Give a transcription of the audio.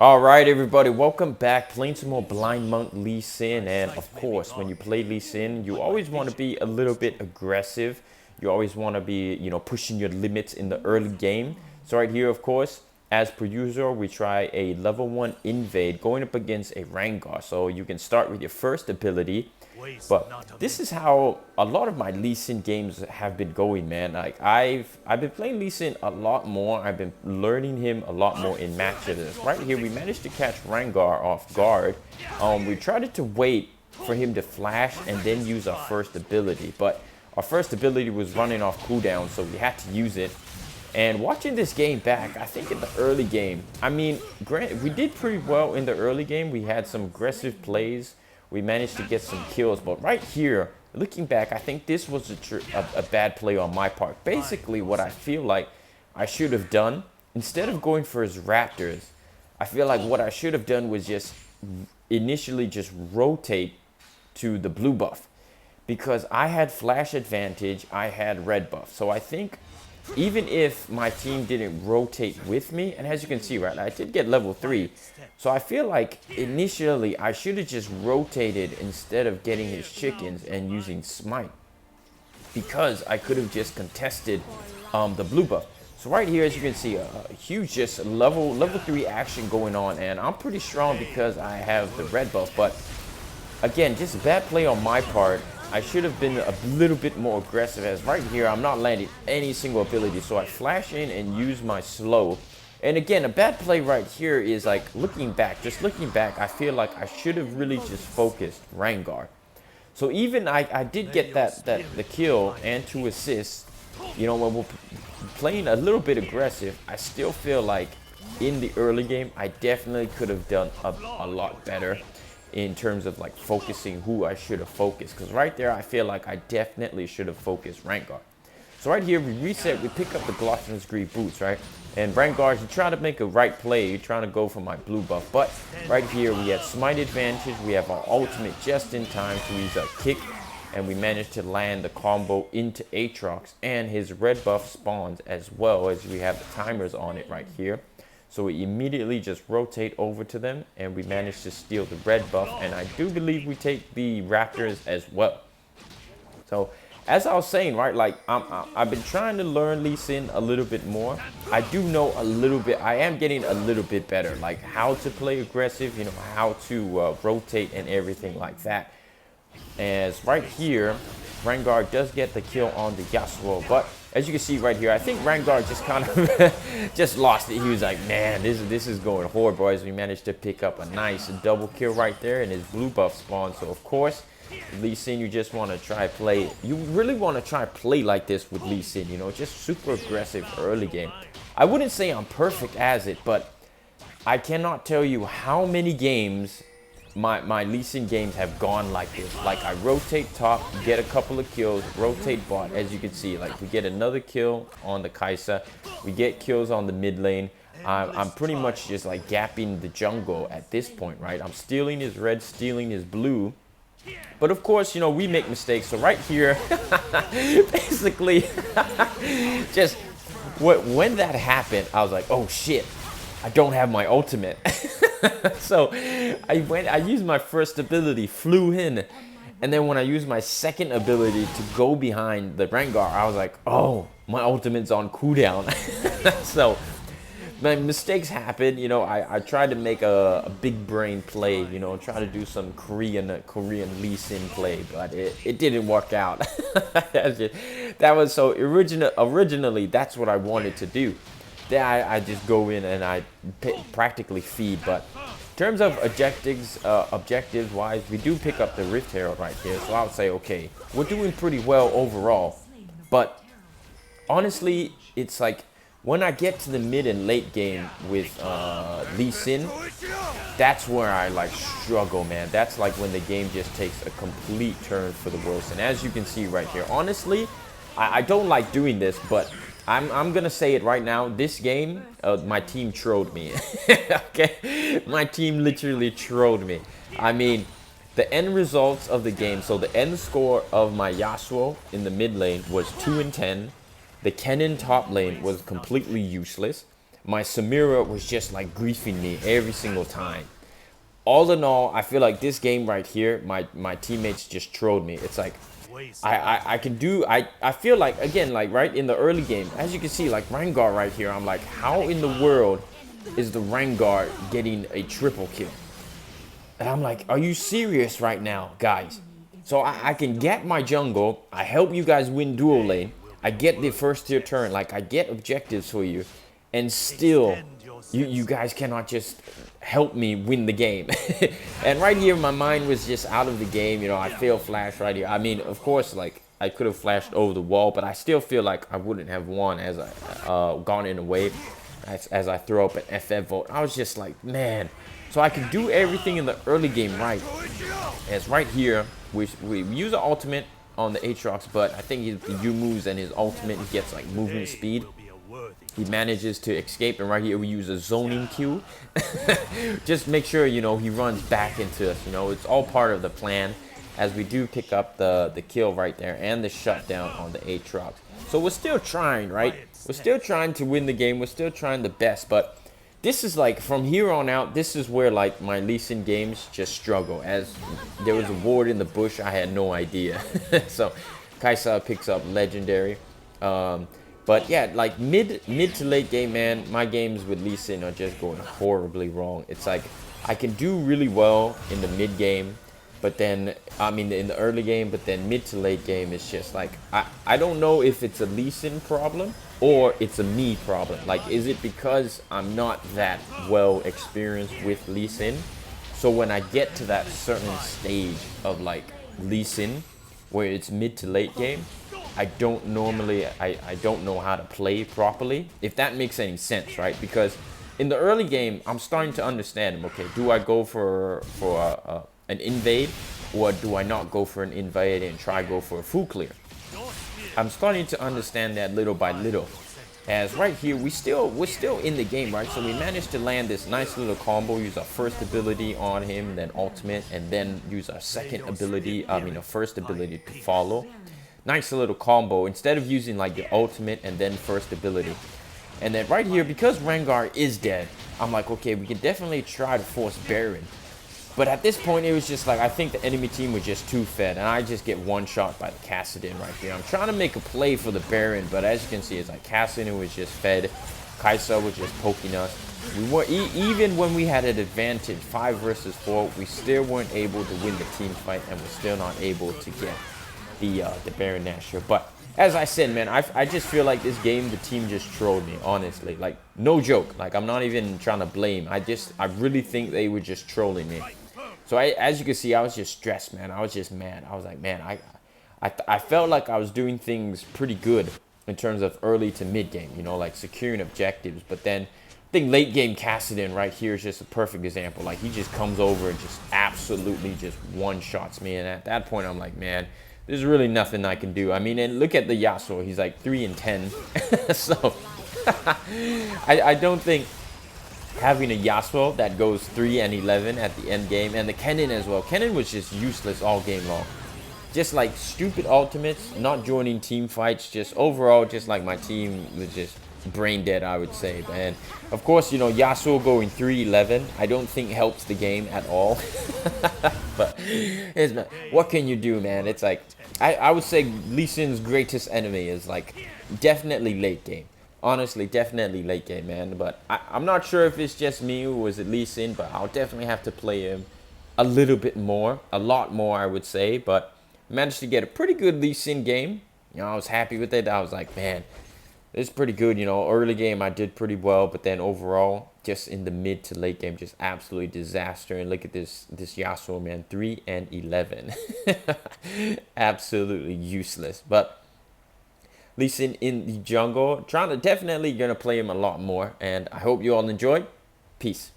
Alright everybody, welcome back. Playing some more Blind Monk Leesin, and of course when you play Leesin, you always want to be a little bit aggressive. You always want to be, pushing your limits in the early game. So right here, of course, as per usual, we try a level 1 invade going up against a Rengar. So you can start with your first ability. But this is how a lot of my Leesin games have been going, man. Like I've been playing Leesin a lot more. I've been learning him a lot more in matches. Right here, we managed to catch Rengar off guard. We tried to wait for him to flash and then use our first ability, but our first ability was running off cooldown, so we had to use it. And watching this game back, I think in the early game, I mean, granted, we did pretty well in the early game. We had some aggressive plays. We managed to get some kills, but right here, looking back, I think this was a bad play on my part. Basically, what I feel like I should have done, instead of going for his Raptors, I feel like what I should have done was just initially just rotate to the blue buff. Because I had flash advantage, I had red buff. So I think even if my team didn't rotate with me, and as you can see, right, I did get level 3. So I feel like initially I should have just rotated instead of getting his chickens and using smite, because I could have just contested the blue buff. So right here, as you can see, a huge just level 3 action going on, and I'm pretty strong because I have the red buff. But again, just a bad play on my part. I should have been a little bit more aggressive, as right here I'm not landing any single ability. So I flash in and use my slow. And again, a bad play right here is like looking back, I feel like I should have really just focused Rengar. So even I did get the kill and 2 assists. When we're playing a little bit aggressive, I still feel like in the early game I definitely could have done a lot better in terms of like focusing who I should have focused. Because right there, I feel like I definitely should have focused Rengar. So right here, we reset, we pick up the Glossin's Greed boots, right? And Rengar, you try to make a right play, you're trying to go for my blue buff. But right here, we have smite advantage, we have our ultimate just in time to use our kick, and we managed to land the combo into Aatrox, and his red buff spawns as well, as we have the timers on it right here. So we immediately just rotate over to them, and we manage to steal the red buff, and I do believe we take the Raptors as well. So as I was saying, right, like I've been trying to learn Leesin a little bit more. I do know a little bit. I am getting a little bit better, like how to play aggressive, how to rotate and everything like that. As right here, Rengar does get the kill on the Yasuo, but as you can see right here, I think Rengar just kind of just lost it. He was like, man, this is going horrible, as we managed to pick up a nice double kill right there, and his blue buff spawn. So of course, Leesin, you just want to try play. You really want to try play like this with Leesin, just super aggressive early game. I wouldn't say I'm perfect as it, but I cannot tell you how many games my Leesin games have gone like this. Like I rotate top, get a couple of kills, rotate bot. As you can see, like we get another kill on the Kai'Sa, we get kills on the mid lane. I'm pretty much just like gapping the jungle at this point, right? I'm stealing his red, stealing his blue. But of course, we make mistakes. So right here, basically, just when that happened, I was like, oh shit, I don't have my ultimate. So I used my first ability, flew in, and then when I used my second ability to go behind the Rengar, I was like, oh, my ultimate's on cooldown. So my mistakes happen. I tried to make a big brain play, try to do some Korean Leesin play, but it didn't work out. That was so originally that's what I wanted to do. Then I just go in and I practically feed. But in terms of objectives wise, we do pick up the Rift Herald right here. So I would say, okay, we're doing pretty well overall. But honestly, it's like when I get to the mid and late game with Leesin, that's where I like struggle, man. That's like when the game just takes a complete turn for the worse. And as you can see right here, honestly, I don't like doing this, but I'm gonna say it right now. This game, my team trolled me. Okay, my team literally trolled me. I mean, the end results of the game. So the end score of my Yasuo in the mid lane was 2-10. The Kennen top lane was completely useless. my Samira was just like griefing me every single time. All in all, I feel like this game right here, my teammates just trolled me. It's like I can do, I feel like, again, like right in the early game, as you can see, like Rengar right here, I'm like, how in the world is the Rengar getting a triple kill? And I'm like, are you serious right now, guys? So I can get my jungle, I help you guys win duo lane, I get the first tier turn, like I get objectives for you, and still you guys cannot just help me win the game. And right here my mind was just out of the game. You know, I failed flash right here. I mean, of course, like I could have flashed over the wall, but I still feel like I wouldn't have won as I gone in a wave as I throw up an FF vote. I was just like, man. So I can do everything in the early game right. As right here we use an ultimate on the Aatrox, but I think the U moves and his ultimate, he gets like movement speed. He manages to escape, and right here we use a zoning Q. Just make sure, you know, he runs back into us. You know, it's all part of the plan, as we do pick up the kill right there and the shutdown on the Aatrox. So we're still trying, right? We're still trying to win the game. We're still trying the best, but this is like, from here on out, this is where like my Leesin games just struggle. As there was a ward in the bush, I had no idea. So Kaisa picks up legendary. But yeah, like mid to late game, man, my games with Leesin are just going horribly wrong. It's like I can do really well in the mid game, but then, I mean in the early game, but then mid to late game is just like, I don't know if it's a Leesin problem or it's a me problem. Like, is it because I'm not that well experienced with Leesin? So when I get to that certain stage of like Leesin, where it's mid to late game, I don't normally, I don't know how to play properly, if that makes any sense, right? Because in the early game, I'm starting to understand them. Okay, do I go for an invade, or do I not go for an invade and try go for a full clear? I'm starting to understand that little by little. As right here, we're still in the game, right? So we managed to land this nice little combo, use our first ability on him, then ultimate, and then use our second ability, a first ability to follow. Nice little combo, instead of using like your ultimate and then first ability. And then right here, because Rengar is dead, I'm like, okay, we can definitely try to force Baron. But at this point, it was just like, I think the enemy team was just too fed, and I just get one shot by the Kassadin right here. I'm trying to make a play for the Baron, but as you can see, it's like Kassadin was just fed. Kaisa was just poking us. We were even when we had an advantage, 5 versus 4, we still weren't able to win the team fight, and we're still not able to get the Baron Nashor. But as I said, man, I just feel like this game, the team just trolled me, honestly. Like, no joke. Like, I'm not even trying to blame. I really think they were just trolling me. So as you can see, I was just stressed, man. I was just mad. I was like, man, I felt like I was doing things pretty good in terms of early to mid game, you know, like securing objectives. But then I think late game Kassadin right here is just a perfect example. Like, he just comes over and just absolutely just one-shots me. And at that point, I'm like, man, there's really nothing I can do. I mean, and look at the Yasuo. He's like 3 and 10. So I don't think having a Yasuo that goes 3 and 11 at the end game, and the Kennen as well. Kennen was just useless all game long. Just like stupid ultimates, not joining team fights, just overall, just like my team was just brain dead, I would say. And of course, you know, Yasuo going 3-11, I don't think helps the game at all. But what can you do, man? It's like, I would say Leesin's greatest enemy is like definitely late game. Honestly, definitely late game, man. But I'm not sure if it's just me or was it Leesin, but I'll definitely have to play him a little bit more, a lot more, I would say. But managed to get a pretty good Leesin game. You know, I was happy with it. I was like, man, it's pretty good. You know, early game I did pretty well, but then overall, just in the mid to late game, just absolutely disaster. And look at this Yasuo, man, 3 and 11. Absolutely useless. But Leesin in the jungle, definitely gonna play him a lot more, and I hope you all enjoyed. Peace.